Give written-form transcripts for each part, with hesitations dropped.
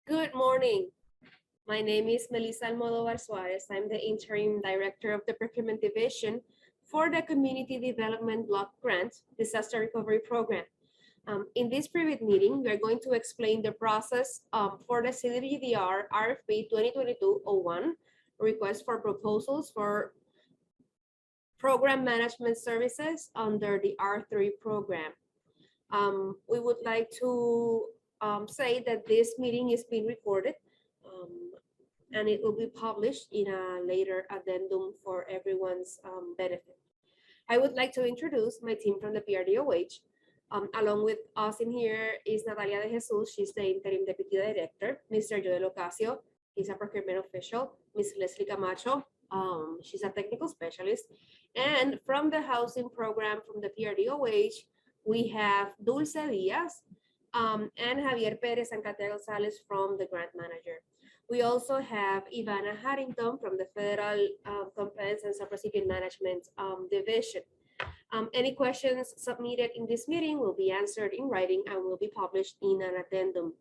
Good morning. My name is Melissa Almodovar Suarez. I'm the Interim Director of the Procurement Division for the Community Development Block Grant Disaster Recovery Program. In this private meeting, we are going to explain the process for the CDBG-DR-RFP 2022-01 request for proposals for program management services under the R3 program. We would like to say that this meeting is being recorded and it will be published in a later addendum for everyone's benefit. I would like to introduce my team from the PRDOH. Along with us in here is Natalia de Jesus, she's the Interim Deputy Director. Mr. Joel Ocasio, he's a procurement official. Ms. Leslie Camacho, she's a technical specialist. And from the housing program from the PRDOH, we have Dulce Diaz and Javier Perez and Katia Gonzalez from the grant manager. We also have Ivana Harrington from the Federal Compliance and Subrecipient Management Division. Any questions submitted in this meeting will be answered in writing and will be published in an addendum.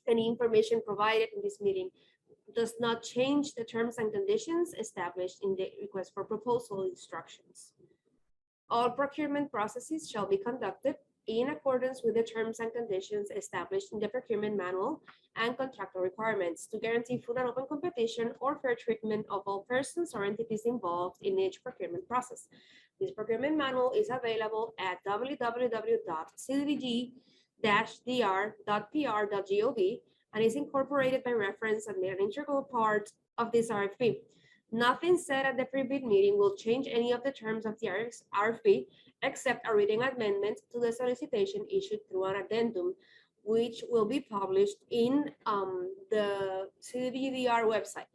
Any information provided in this meeting does not change the terms and conditions established in the request for proposal instructions. All procurement processes shall be conducted in accordance with the terms and conditions established in the procurement manual and contractual requirements to guarantee full and open competition or fair treatment of all persons or entities involved in each procurement process. This procurement manual is available at www.cdbg-dr.pr.gov and is incorporated by reference and made an integral part of this RFP. Nothing said at the pre-bid meeting will change any of the terms of the RFP except a written amendment to the solicitation issued through an addendum, which will be published in the CDBG-DR website.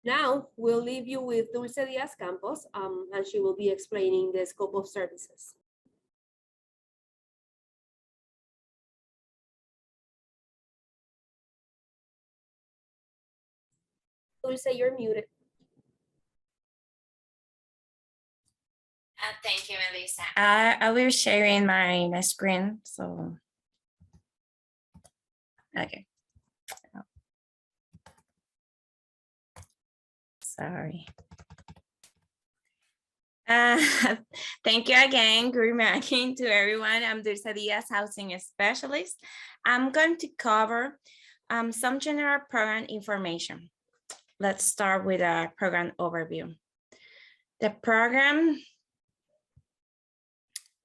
Now, we'll leave you with Dulce Diaz Campos, and she will be explaining the scope of services. Dulce, you're muted. Thank you, Melissa. I will be sharing my screen, so okay. Sorry. Thank you again. Good morning to everyone. I'm Dulce Diaz, housing specialist. I'm going to cover some general program information. Let's start with a program overview. The program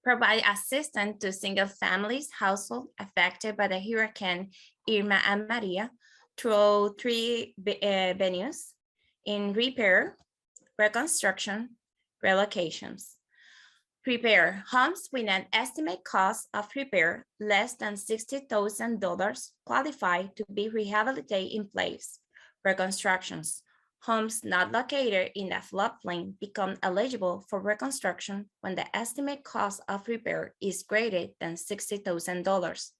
provide assistance to single families households affected by the Hurricane Irma and Maria through three venues in repair, reconstruction, relocations. Repair homes with an estimated cost of repair less than $60,000 qualify to be rehabilitated in place. Reconstructions. Homes not located in the floodplain become eligible for reconstruction when the estimated cost of repair is greater than $60,000.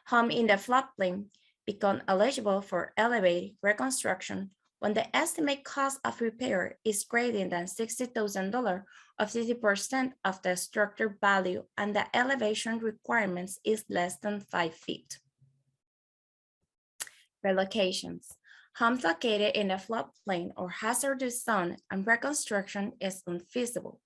Homes in the floodplain become eligible for elevated reconstruction when the estimated cost of repair is greater than $60,000 or 50% of the structure value and the elevation requirements is less than 5 feet. Relocations. Homes located in a floodplain or hazardous zone and reconstruction is unfeasible,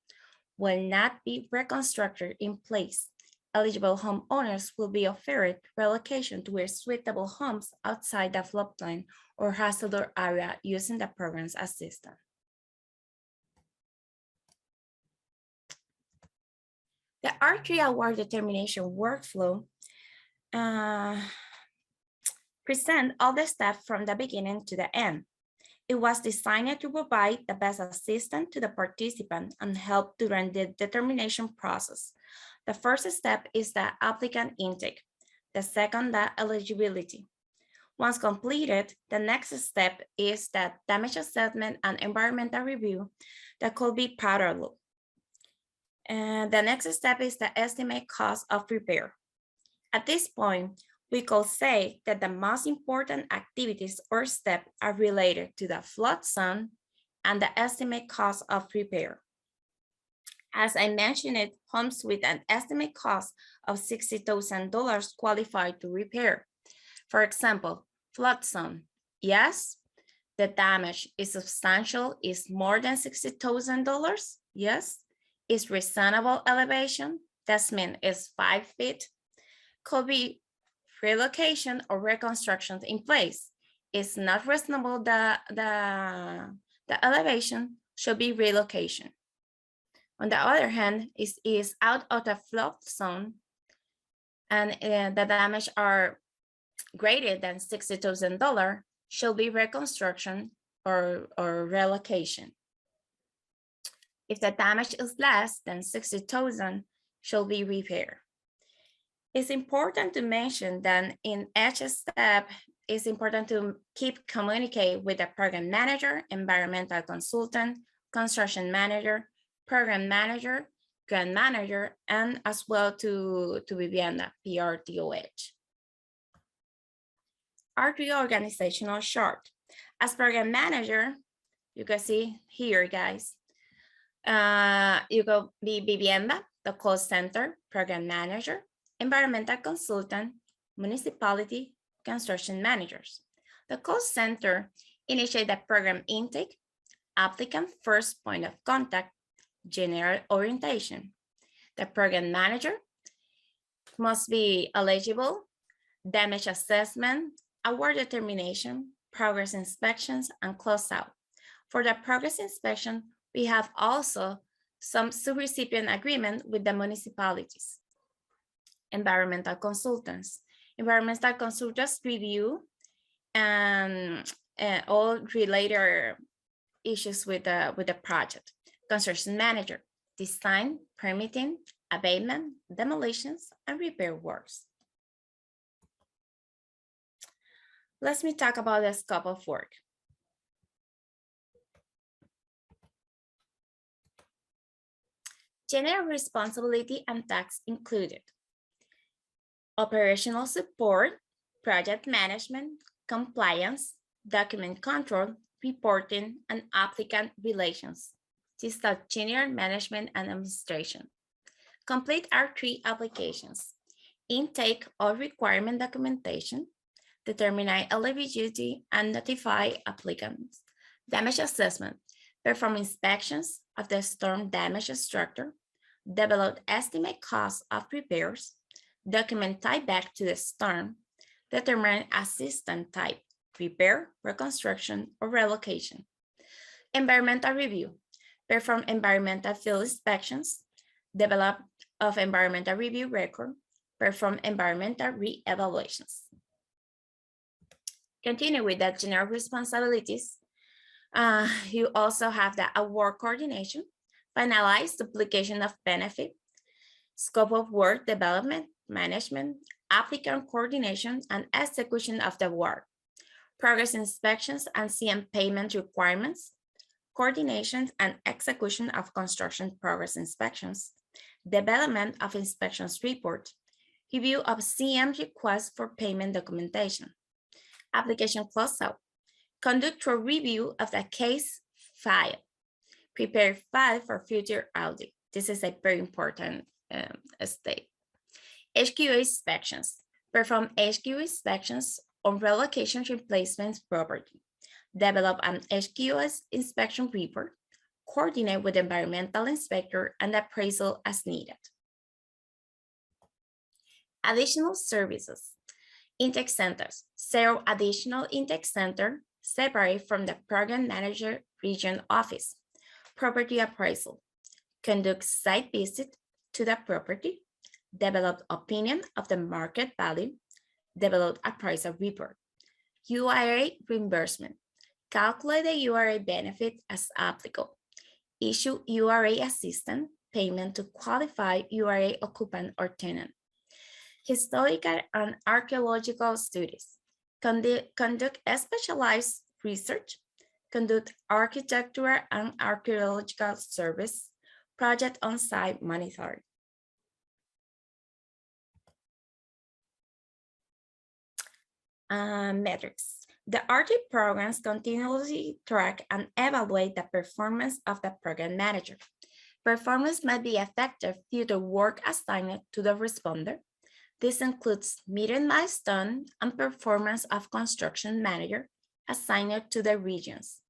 will not be reconstructed in place. Eligible homeowners will be offered relocation to suitable homes outside the floodplain or hazardous area using the program's assistance. The R3 award determination workflow present all the steps from the beginning to the end. It was designed to provide the best assistance to the participant and help during the determination process. The first step is the applicant intake. The second, the eligibility. Once completed, the next step is the damage assessment and environmental review that could be parallel. And the next step is the estimate cost of repair. At this point, we could say that the most important activities or steps are related to the flood zone and the estimate cost of repair. As I mentioned, homes with an estimate cost of $60,000 qualify to repair. For example, flood zone. Yes. The damage is substantial, is more than $60,000. Yes. Is reasonable elevation. That means it's 5 feet. Could be relocation or reconstruction in place. It's not reasonable, the elevation should be relocation. On the other hand, it is out of the flood zone and the damage are greater than $60,000, should be reconstruction or relocation. If the damage is less than 60,000, should be repair. It's important to mention that in each step, it's important to keep communicate with the program manager, environmental consultant, construction manager, program manager, grant manager, and as well to Vivienda, PRTOH. R3 organizational chart. As program manager, you can see here, guys, you go be Vivienda, the call center, program manager, environmental consultant, municipality, construction managers. The call center initiate the program intake, applicant first point of contact, general orientation. The program manager must be eligible, damage assessment, award determination, progress inspections, and closeout. For the progress inspection, we have also some subrecipient agreement with the municipalities. Environmental consultants. Environmental consultants review and all related issues with the project. Construction manager, design, permitting, abatement, demolitions, and repair works. Let me talk about the scope of work. General responsibility and tasks included: operational support, project management, compliance, document control, reporting, and applicant relations. This is the general management and administration. Complete R3 applications: intake or requirement documentation, determine eligibility and notify applicants. Damage assessment: perform inspections of the storm damage structure, develop estimate costs of repairs, document type back to the storm, determine assistance type, repair, reconstruction, or relocation. Environmental review: perform environmental field inspections, develop of environmental review record, perform environmental re-evaluations. Continue with the general responsibilities. You also have the award coordination, finalize duplication of benefit, scope of work development, management, applicant coordination, and execution of the award, progress inspections and CM payment requirements, coordination and execution of construction progress inspections, development of inspections report, review of CM requests for payment documentation, application closeout, conduct a review of the case file, prepare file for future audit. This is a very important state. HQA inspections, perform HQA inspections on relocation replacements property, develop an HQS inspection report, coordinate with the environmental inspector and appraisal as needed. Additional services. Intake centers, 0 additional intake center separate from the program manager region office. Property appraisal, conduct site visit to the property, develop opinion of the market value, develop appraisal report. URA reimbursement, calculate the URA benefit as applicable, issue URA assistance payment to qualify URA occupant or tenant. Historical and archaeological studies, conduct specialized research, conduct architectural and archaeological service, project on-site monitoring. Metrics. The RT programs continuously track and evaluate the performance of the program manager. Performance might be affected due to work assigned to the responder, This includes meeting milestone and performance of construction manager assigned to the regions.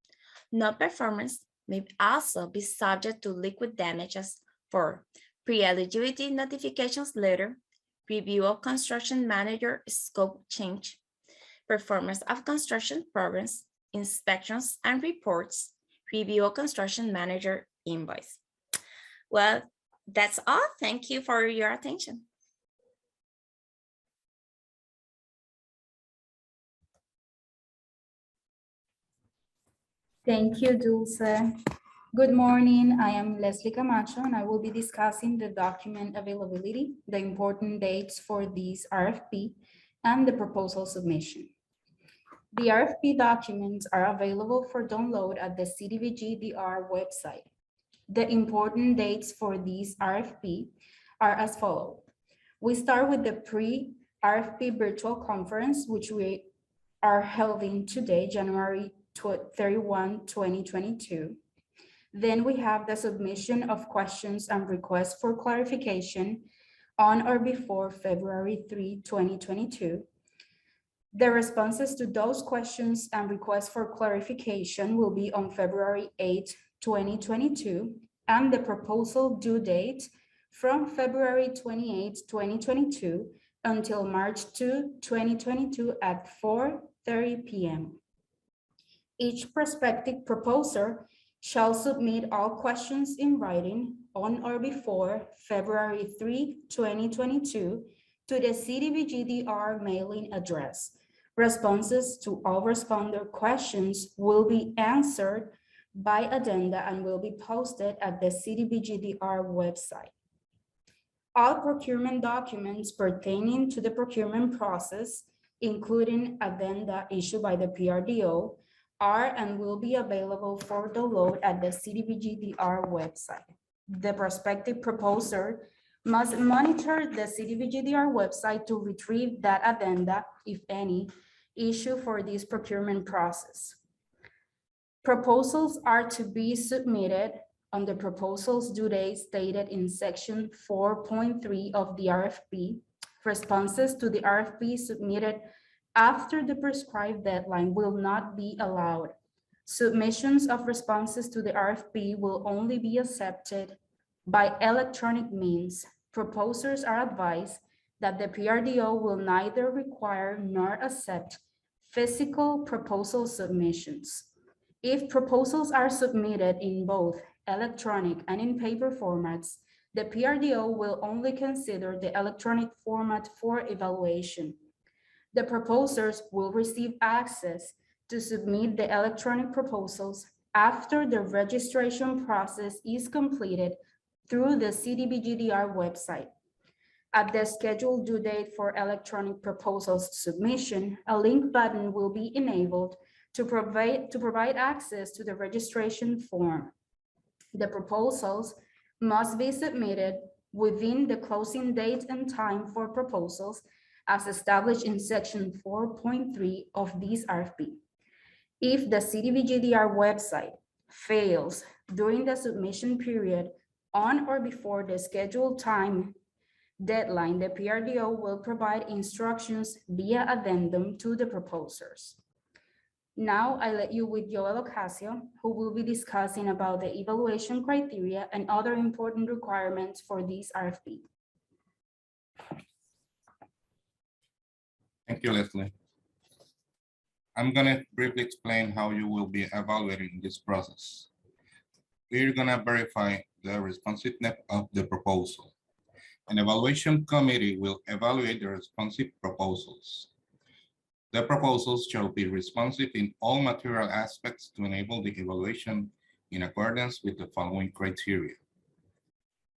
Non-performance may also be subject to liquid damages for pre-eligibility notifications letter, review of construction manager scope change, performance of construction programs, inspections and reports, review of construction manager invoice. Well, that's all. Thank you for your attention. Thank you, Dulce. Good morning. I am Leslie Camacho, and I will be discussing the document availability, the important dates for this RFP, and the proposal submission. The RFP documents are available for download at the CDBG-DR website. The important dates for this RFP are as follows. We start with the pre-RFP virtual conference, which we are holding today, January 31, 2022. Then we have the submission of questions and requests for clarification on or before February 3, 2022. The responses to those questions and requests for clarification will be on February 8, 2022, and the proposal due date from February 28, 2022 until March 2, 2022 at 4:30 p.m. Each prospective proposer shall submit all questions in writing on or before February 3, 2022 to the CDBG-DR mailing address. Responses to all responder questions will be answered by Addenda and will be posted at the CDBG-DR website. All procurement documents pertaining to the procurement process, including Addenda issued by the PRDO, are and will be available for download at the CDBG-DR website. The prospective proposer must monitor the CDBG-DR website to retrieve that addenda, if any, issue for this procurement process. Proposals are to be submitted on the proposals due date stated in section 4.3 of the RFP. Responses to the RFP submitted after the prescribed deadline will not be allowed. Submissions of responses to the RFP will only be accepted by electronic means. Proposers are advised that the PRDO will neither require nor accept physical proposal submissions. If proposals are submitted in both electronic and in paper formats, the PRDO will only consider the electronic format for evaluation. The proposers will receive access to submit the electronic proposals after the registration process is completed through the CDBG-DR website. At the scheduled due date for electronic proposals submission, a link button will be enabled to provide access to the registration form. The proposals must be submitted within the closing date and time for proposals as established in section 4.3 of this RFP. If the CDBG-DR website fails during the submission period on or before the scheduled time deadline, the PRDO will provide instructions via addendum to the proposers. Now I let you with Joel Ocasio, who will be discussing about the evaluation criteria and other important requirements for this RFP. Thank you, Leslie. I'm going to briefly explain how you will be evaluating this process. We're going to verify the responsiveness of the proposal. An evaluation committee will evaluate the responsive proposals. The proposals shall be responsive in all material aspects to enable the evaluation in accordance with the following criteria: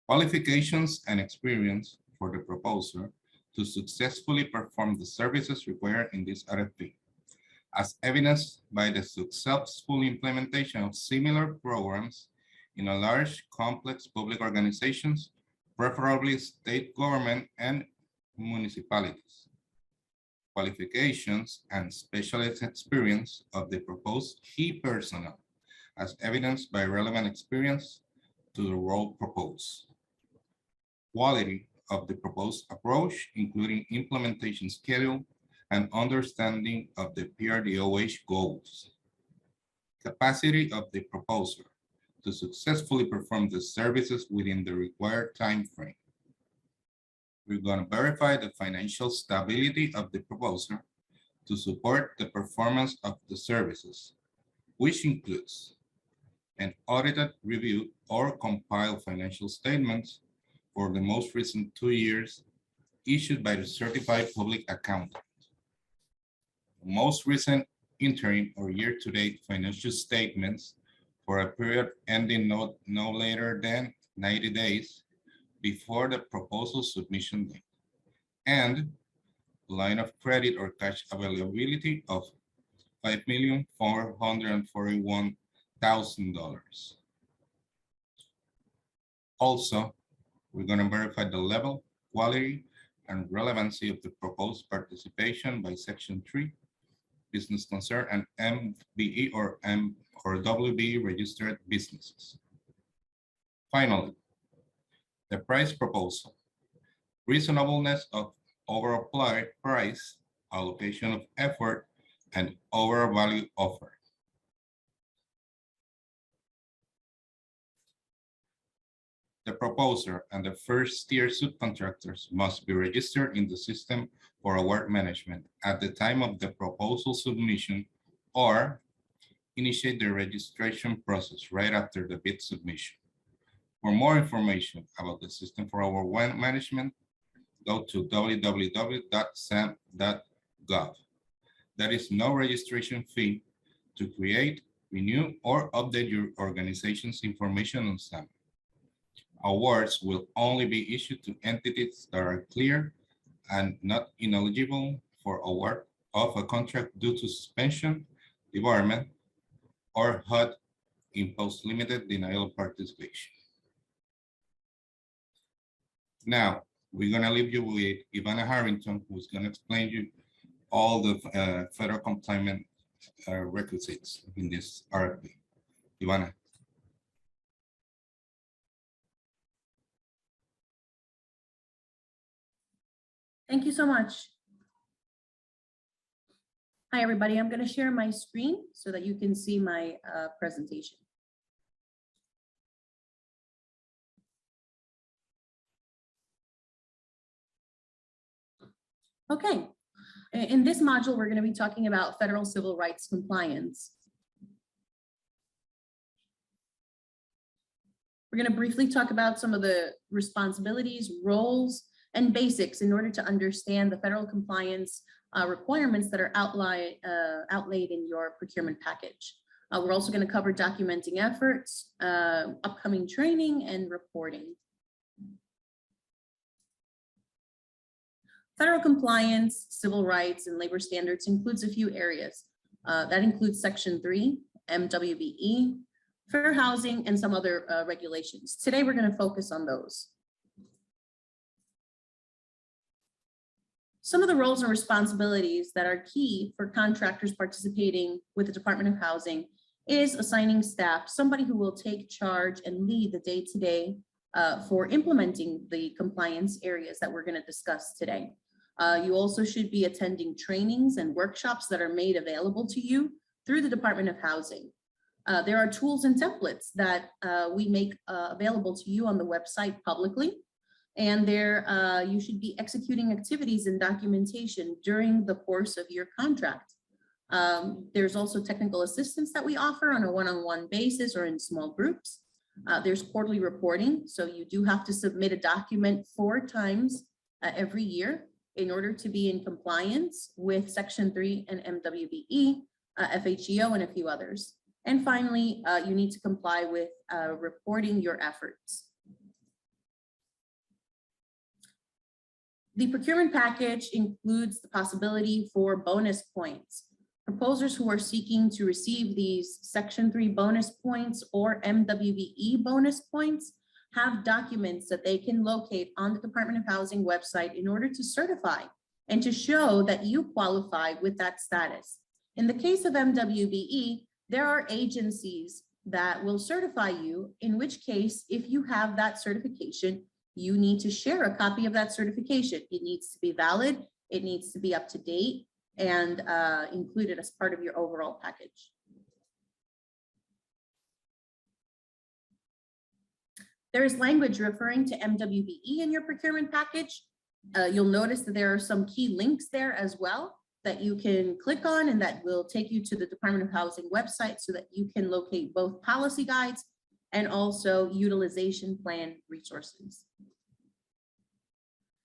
qualifications and experience for the proposer to successfully perform the services required in this RFP, as evidenced by the successful implementation of similar programs in a large, complex public organizations, preferably state government and municipalities. Qualifications and specialist experience of the proposed key personnel, as evidenced by relevant experience to the role proposed. Quality of the proposed approach, including implementation schedule and understanding of the PRDOH goals. Capacity of the proposer to successfully perform the services within the required time frame. We're going to verify the financial stability of the proposer to support the performance of the services, which includes an audited, reviewed, or compiled financial statements for the most recent 2 years issued by the certified public accountant. Most recent interim or year-to-date financial statements for a period ending no later than 90 days before the proposal submission date, and line of credit or cash availability of $5,441,000. Also, we're going to verify the level, quality, and relevancy of the proposed participation by Section 3, business concern, and MBE or WBE registered businesses. Finally, the price proposal, reasonableness of overall price, allocation of effort, and overall value offered. The proposer and the first-tier subcontractors must be registered in the system for award management at the time of the proposal submission, or initiate the registration process right after the bid submission. For more information about the system for award management, go to www.sam.gov. There is no registration fee to create, renew, or update your organization's information on SAM. Awards will only be issued to entities that are clear and not ineligible for award of a contract due to suspension, debarment, or HUD imposed limited denial of participation. Now, we're going to leave you with Ivana Harrington, who's going to explain you all the federal compliance requisites in this RFP. Ivana. Thank you so much. Hi, everybody. I'm going to share my screen so that you can see my presentation. Okay. In this module, we're going to be talking about federal civil rights compliance. We're going to briefly talk about some of the responsibilities, roles, and basics in order to understand the federal compliance requirements that are outlaid in your procurement package. We're also going to cover documenting efforts, upcoming training, and reporting. Federal compliance, civil rights, and labor standards includes a few areas. That includes Section 3, MWBE, fair housing, and some other regulations. Today, we're going to focus on those. Some of the roles and responsibilities that are key for contractors participating with the Department of Housing is assigning staff, somebody who will take charge and lead the day-to-day for implementing the compliance areas that we're going to discuss today. You also should be attending trainings and workshops that are made available to you through the Department of Housing. There are tools and templates that we make available to you on the website publicly. And there you should be executing activities and documentation during the course of your contract. There's also technical assistance that we offer on a one-on-one basis or in small groups. There's quarterly reporting. So you do have to submit a document 4 times every year in order to be in compliance with Section 3 and MWBE, FHEO, and a few others. And finally, you need to comply with reporting your efforts. The procurement package includes the possibility for bonus points. Proposers who are seeking to receive these Section 3 bonus points or MWBE bonus points have documents that they can locate on the Department of Housing website in order to certify and to show that you qualify with that status. In the case of MWBE, there are agencies that will certify you, in which case, if you have that certification, you need to share a copy of that certification. It needs to be valid, it needs to be up to date, and included as part of your overall package. There is language referring to MWBE in your procurement package. You'll notice that there are some key links there as well that you can click on and that will take you to the Department of Housing website so that you can locate both policy guides and also utilization plan resources.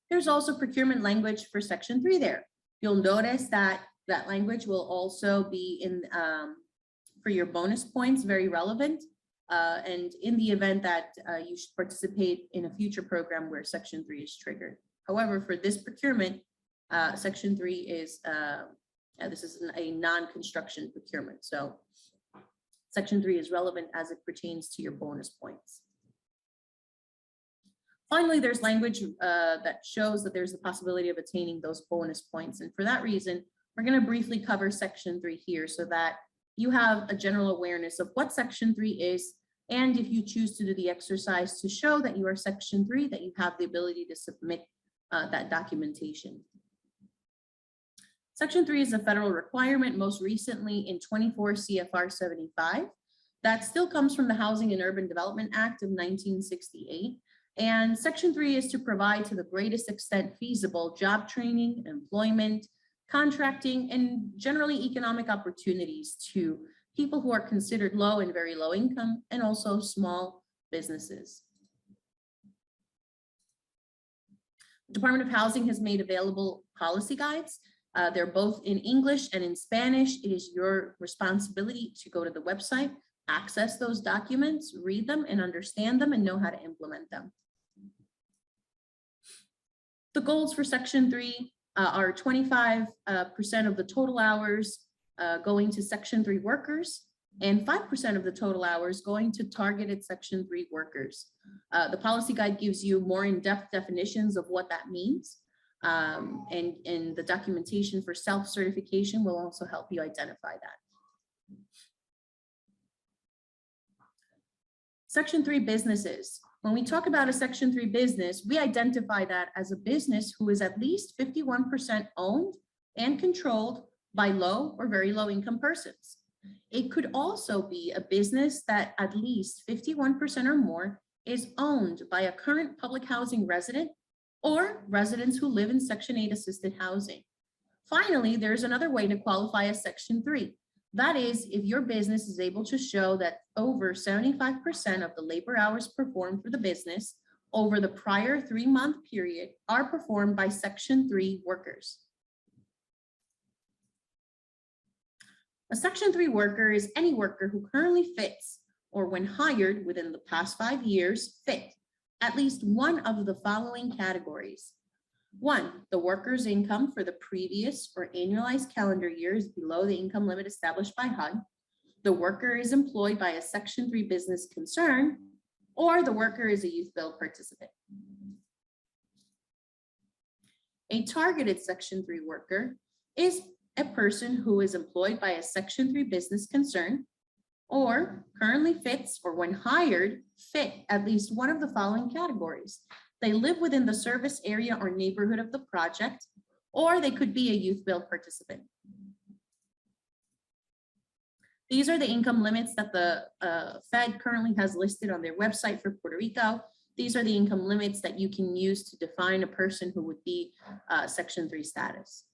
There's also procurement language for Section 3 there. You'll notice that that language will also be in for your bonus points, very relevant. And in the event that you should participate in a future program where Section 3 is triggered. However, for this procurement, Section 3 is, this is a non-construction procurement. So Section 3 is relevant as it pertains to your bonus points. Finally, there's language that shows that there's the possibility of attaining those bonus points. And for that reason, we're going to briefly cover Section 3 here so that you have a general awareness of what Section 3 is. And if you choose to do the exercise to show that you are Section 3, that you have the ability to submit that documentation. Section 3 is a federal requirement, most recently in 24 CFR 75. That still comes from the Housing and Urban Development Act of 1968. And Section 3 is to provide to the greatest extent feasible job training, employment, contracting, and generally economic opportunities to people who are considered low and very low income, and also small businesses. The Department of Housing has made available policy guides. They're both in English and in Spanish. It is your responsibility to go to the website, access those documents, read them and understand them and know how to implement them. The goals for Section 3 are 25% of the total hours going to Section 3 workers and 5% of the total hours going to targeted Section 3 workers. The policy guide gives you more in-depth definitions of what that means. And the documentation for self-certification will also help you identify that. Section 3 businesses. When we talk about a Section 3 business, we identify that as a business who is at least 51% owned and controlled by low or very low income persons. It could also be a business that at least 51% or more is owned by a current public housing resident or residents who live in Section 8 assisted housing. Finally, there's another way to qualify as Section 3. That is, if your business is able to show that over 75% of the labor hours performed for the business over the prior 3-month period are performed by Section 3 workers. A Section 3 worker is any worker who currently fits, or when hired within the past 5 years, fit at least one of the following categories. 1, the worker's income for the previous or annualized calendar year is below the income limit established by HUD. The worker is employed by a Section 3 business concern, or the worker is a youth build participant. A targeted Section 3 worker is a person who is employed by a Section 3 business concern, or currently fits, or when hired, fit at least one of the following categories. They live within the service area or neighborhood of the project, or they could be a youth build participant. These are the income limits that the Fed currently has listed on their website for Puerto Rico. These are the income limits that you can use to define a person who would be Section 3 status.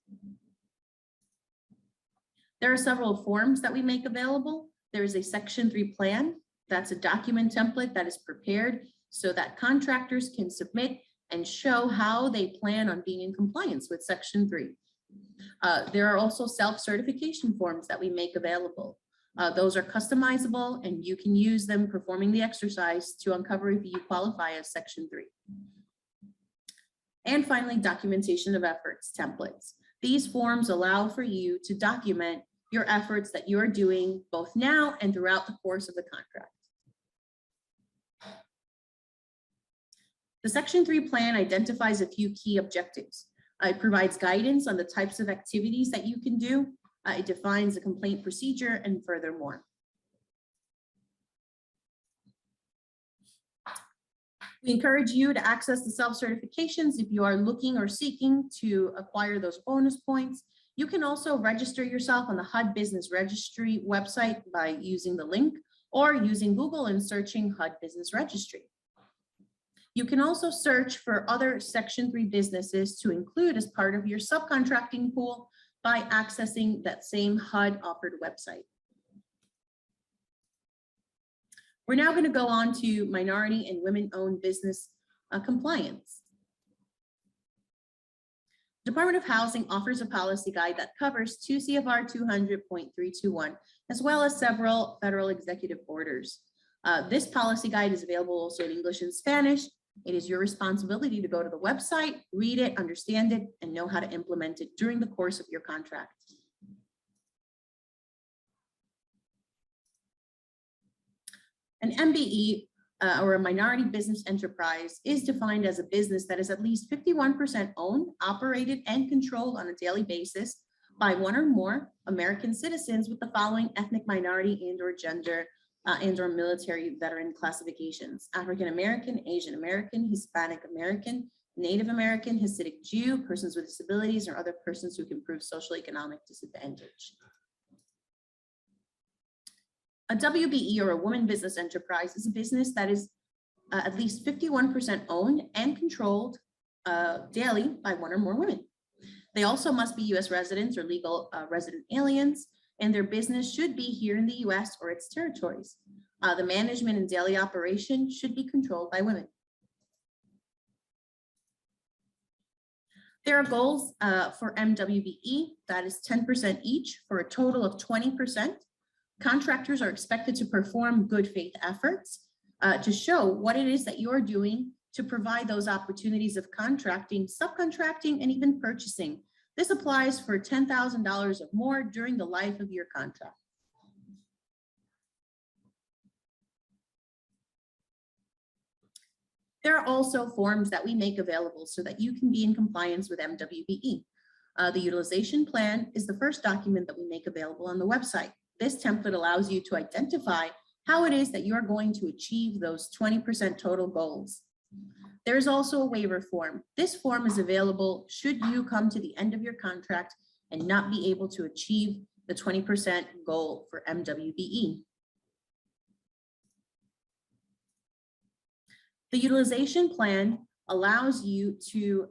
There are several forms that we make available. There is a Section 3 plan. That's a document template that is prepared so that contractors can submit and show how they plan on being in compliance with Section 3. There are also self-certification forms that we make available. Those are customizable and you can use them performing the exercise to uncover if you qualify as Section 3. And finally, documentation of efforts templates. These forms allow for you to document your efforts that you are doing both now and throughout the course of the contract. The Section 3 plan identifies a few key objectives. It provides guidance on the types of activities that you can do. It defines a complaint procedure and furthermore. We encourage you to access the self-certifications if you are looking or seeking to acquire those bonus points. You can also register yourself on the HUD Business Registry website by using the link or using Google and searching HUD Business Registry. You can also search for other Section 3 businesses to include as part of your subcontracting pool by accessing that same HUD offered website. We're now going to go on to minority and women-owned business compliance. Department of Housing offers a policy guide that covers 2 CFR 200.321, as well as several federal executive orders. This policy guide is available also in English and Spanish. It is your responsibility to go to the website, read it, understand it, and know how to implement it during the course of your contract. An MBE or a minority business enterprise is defined as a business that is at least 51% owned, operated, and controlled on a daily basis by one or more American citizens with the following ethnic minority and/or gender and/or military veteran classifications: African American, Asian American, Hispanic American, Native American, Hasidic Jew, persons with disabilities, or other persons who can prove social economic disadvantage. A WBE or a woman business enterprise is a business that is at least 51% owned and controlled daily by one or more women. They also must be US residents or legal resident aliens, and their business should be here in the US or its territories. The management and daily operation should be controlled by women. There are goals for MWBE, that is 10% each for a total of 20%. Contractors are expected to perform good faith efforts to show what it is that you're doing to provide those opportunities of contracting, subcontracting, and even purchasing. This applies for $10,000 or more during the life of your contract. There are also forms that we make available so that you can be in compliance with MWBE. The utilization plan is the first document that we make available on the website. This template allows you to identify how it is that you're going to achieve those 20% total goals. There is also a waiver form. This form is available should you come to the end of your contract and not be able to achieve the 20% goal for MWBE. The utilization plan allows you to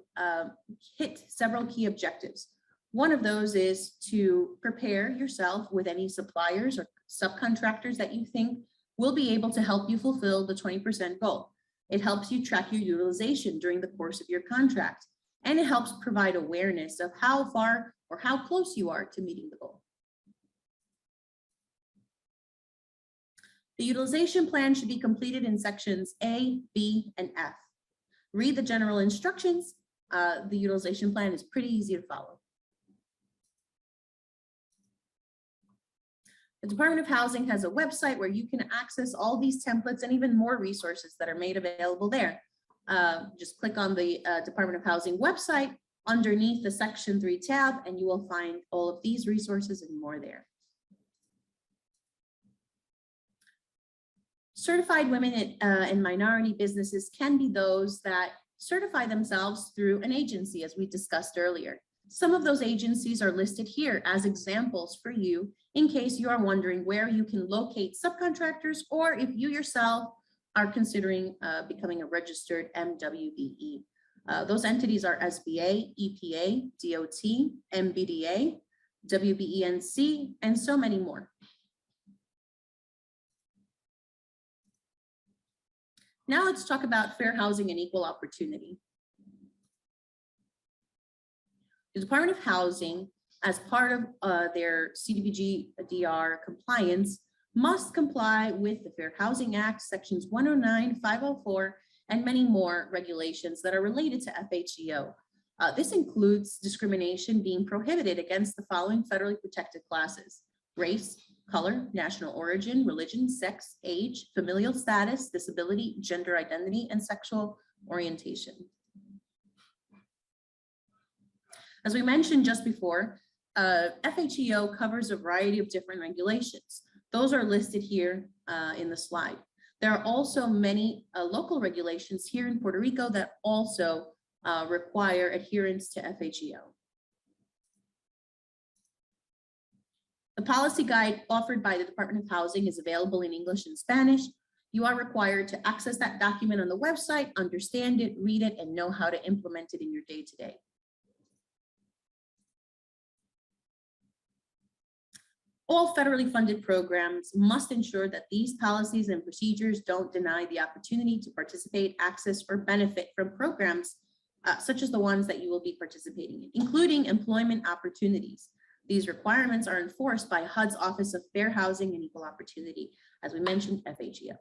hit several key objectives. One of those is to prepare yourself with any suppliers or subcontractors that you think will be able to help you fulfill the 20% goal. It helps you track your utilization during the course of your contract, and it helps provide awareness of how far or how close you are to meeting the goal. The utilization plan should be completed in sections A, B, and F. Read the general instructions. The utilization plan is pretty easy to follow. The Department of Housing has a website where you can access all these templates and even more resources that are made available there. Just click on the Department of Housing website underneath the Section 3 tab, and you will find all of these resources and more there. Certified women and minority businesses can be those that certify themselves through an agency, as we discussed earlier. Some of those agencies are listed here as examples for you in case you are wondering where you can locate subcontractors, or if you yourself are considering becoming a registered MWBE. Those entities are SBA, EPA, DOT, MBDA, WBENC, and so many more. Now let's talk about fair housing and equal opportunity. The Department of Housing, as part of their CDBG-DR compliance, must comply with the Fair Housing Act, sections 109, 504, and many more regulations that are related to FHEO. This includes discrimination being prohibited against the following federally protected classes: race, color, national origin, religion, sex, age, familial status, disability, gender identity, and sexual orientation. As we mentioned just before, FHEO covers a variety of different regulations. Those are listed here in the slide. There are also many local regulations here in Puerto Rico that also require adherence to FHEO. The policy guide offered by the Department of Housing is available in English and Spanish. You are required to access that document on the website, understand it, read it, and know how to implement it in your day-to-day. All federally funded programs must ensure that these policies and procedures don't deny the opportunity to participate, access, or benefit from programs such as the ones that you will be participating in, including employment opportunities. These requirements are enforced by HUD's Office of Fair Housing and Equal Opportunity, as we mentioned, FHEO.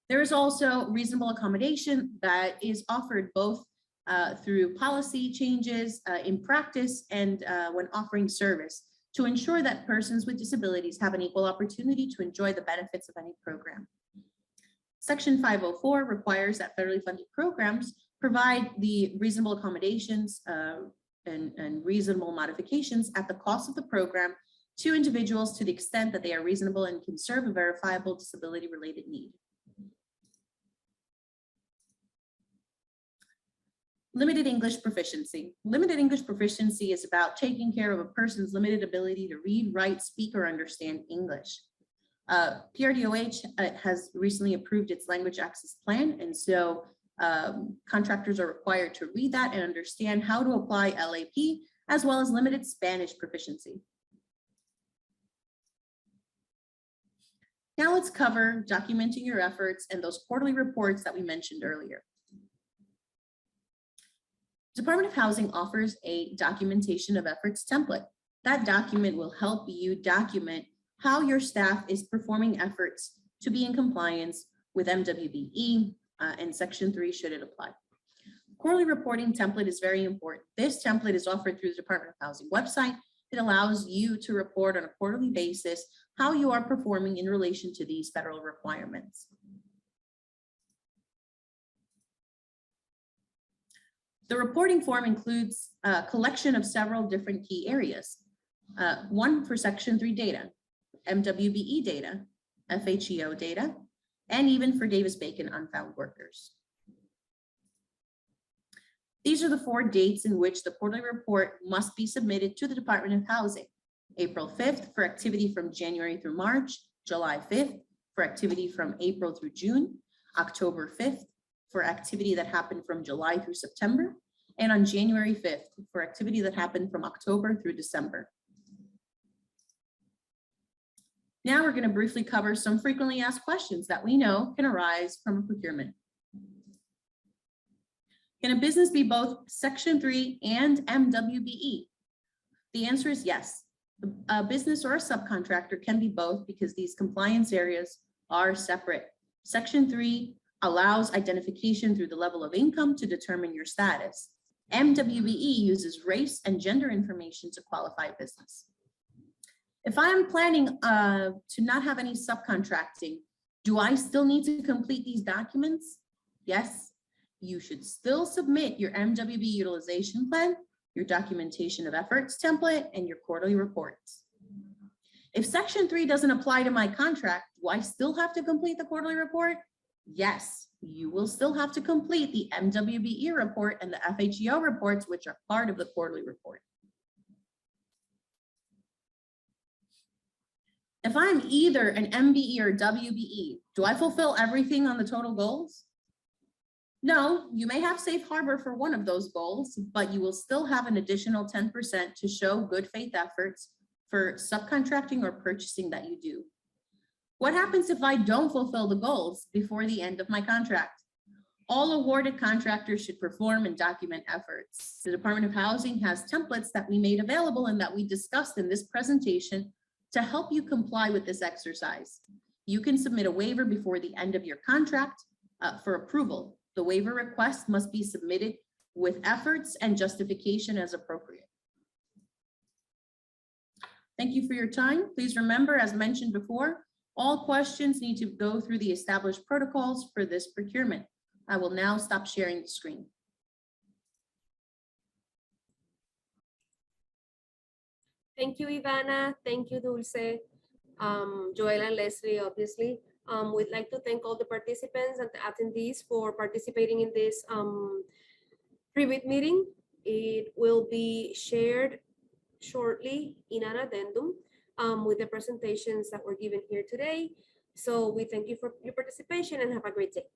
There is also reasonable accommodation that is offered both through policy changes in practice and when offering service to ensure that persons with disabilities have an equal opportunity to enjoy the benefits of any program. Section 504 requires that federally funded programs provide the reasonable accommodations and reasonable modifications at the cost of the program to individuals to the extent that they are reasonable and can serve a verifiable disability-related need. Limited English proficiency. Limited English proficiency is about taking care of a person's limited ability to read, write, speak, or understand English. PRDOH has recently approved its language access plan, and so contractors are required to read that and understand how to apply LAP, as well as limited Spanish proficiency. Now let's cover documenting your efforts and those quarterly reports that we mentioned earlier. Department of Housing offers a documentation of efforts template. That document will help you document how your staff is performing efforts to be in compliance with MWBE and Section 3 should it apply. Quarterly reporting template is very important. This template is offered through the Department of Housing website. It allows you to report on a quarterly basis how you are performing in relation to these federal requirements. The reporting form includes a collection of several different key areas. One for Section 3 data, MWBE data, FHEO data, and even for Davis-Bacon unfound workers. These are the 4 dates in which the quarterly report must be submitted to the Department of Housing. April 5th for activity from January through March, July 5th for activity from April through June, October 5th for activity that happened from July through September, and on January 5th for activity that happened from October through December. Now we're going to briefly cover some frequently asked questions that we know can arise from a procurement. Can a business be both Section 3 and MWBE? The answer is yes. A business or a subcontractor can be both because these compliance areas are separate. Section 3 allows identification through the level of income to determine your status. MWBE uses race and gender information to qualify a business. If I am planning to not have any subcontracting, do I still need to complete these documents? Yes, you should still submit your MWBE utilization plan, your documentation of efforts template, and your quarterly reports. If Section 3 doesn't apply to my contract, do I still have to complete the quarterly report? Yes, you will still have to complete the MWBE report and the FHEO reports, which are part of the quarterly report. If I'm either an MBE or WBE, do I fulfill everything on the total goals? No, you may have safe harbor for one of those goals, but you will still have an additional 10% to show good faith efforts for subcontracting or purchasing that you do. What happens if I don't fulfill the goals before the end of my contract? All awarded contractors should perform and document efforts. The Department of Housing has templates that we made available and that we discussed in this presentation to help you comply with this exercise. You can submit a waiver before the end of your contract for approval. The waiver request must be submitted with efforts and justification as appropriate. Thank you for your time. Please remember, as mentioned before, all questions need to go through the established protocols for this procurement. I will now stop sharing the screen. Thank you, Ivana. Thank you, Dulce. Joel and Leslie, obviously. We'd like to thank all the participants and the attendees for participating in this pre-bid meeting. It will be shared shortly in an addendum with the presentations that were given here today. So we thank you for your participation and have a great day.